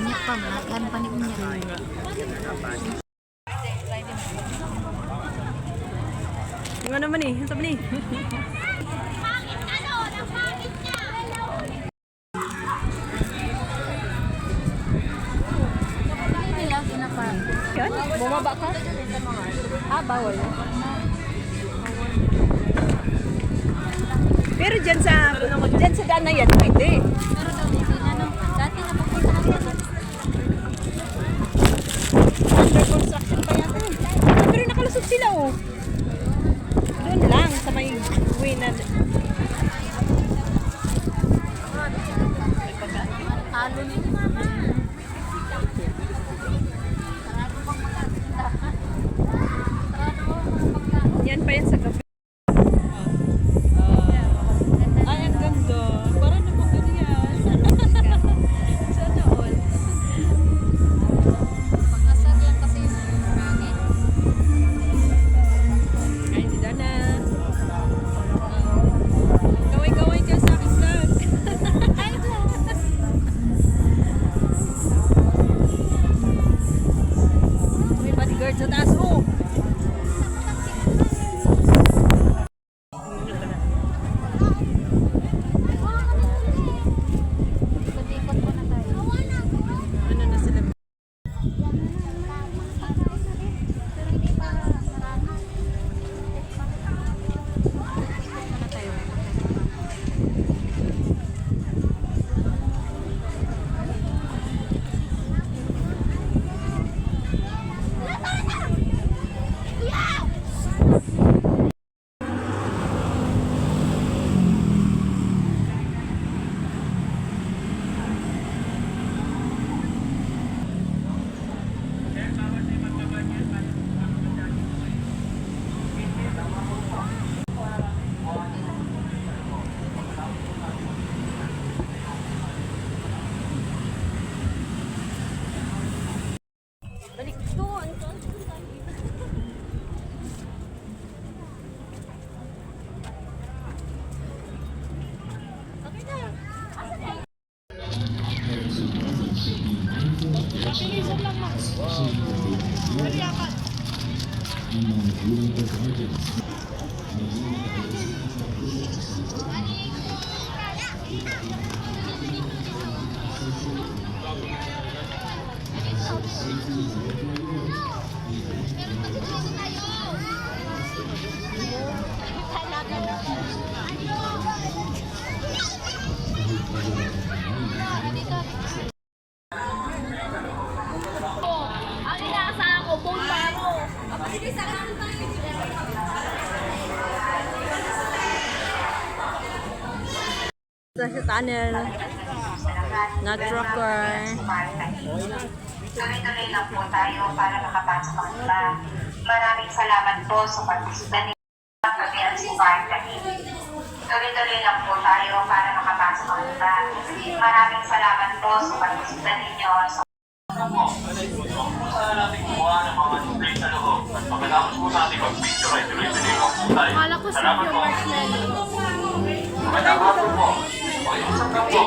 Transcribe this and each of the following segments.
Banyak pa, malakihan pa ni niya. Yung ano naman eh, yung tabi ni. Yan? Bumaba ka? Ah, bawal. Pero dyan sa daan na yan, pwede. Pero daw dito na no. Dati na pupuntahan yan. Under construction pa yata eh. Pero nakalusot sila oh. Doon lang sa may way na. Halo ni mama. Yan pa yan sa gabi. Ay, ang ganda. Parang namang ganyan. Sana all. Pagkasag lang kasi yung hangin. Ay, hindi na. Gawin ka sa aking vlog. Ay, May bodyguard sa taas mo. ikot-ikot po na tayo. Ano na sila? Pero hindi pa marami. Ikot na tayo. Balik doon. Ang inaasahan ko, bone paro. Sa tunnel. Na trucker. Tuloy-tuloy lang po tayo para makapasok ang iba. Maraming salamat po sa pagpunta ninyo sa PLC Party. Tuloy-tuloy lang po tayo para makapasok ang iba. Maraming salamat po sa pagpunta ninyo sa Sana natin kumuha ng mga display sa loob at pagkatapos po natin mag-picture ay tuloy-tuloy lang po tayo. Akala ko sa Salamat yung po. marshmallow. Magandang hapon po. Pag-iusap lang po. Huwag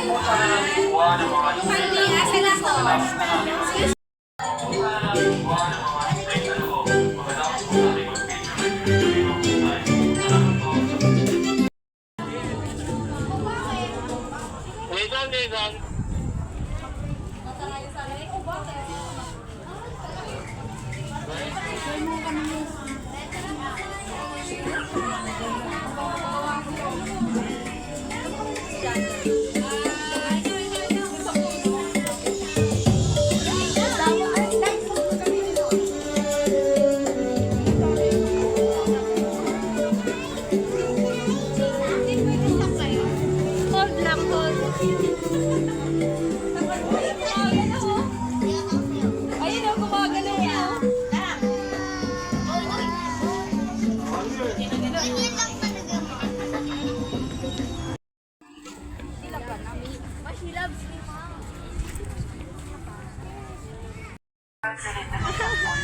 po sana natin kumuha ng mga display sa loob. Pagkatapos na natin kumuha ng mga display sa loob. Pagkatapos po natin mag-picture ay tuloy-tuloy lang po tayo. Salamat po. Nathan. Hold lang, hold. Ayun o, gumagalaw na.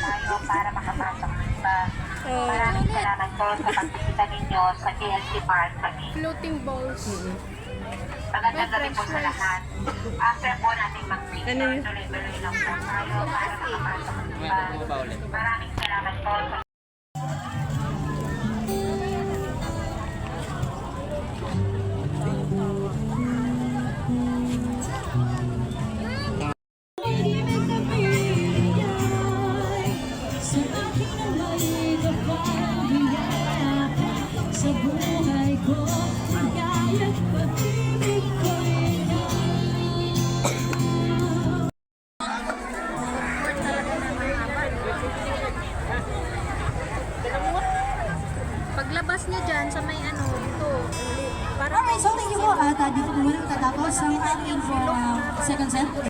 tayo para makapasok ng iba. Maraming salamat po sa pagkikita ninyo sa KLC Park. Floating balls. Magandang gabi po sa lahat. After po natin mag-picture, Ano yun? tuloy-tuloy lang po tayo para makapasok ng iba. Maraming salamat po sa sa buhay ko, magaya't pag-ibig ko Paglabas niyo dyan sa may ano, dito. Alright, so thank you po. At dito po muna tatapos ang ating second set.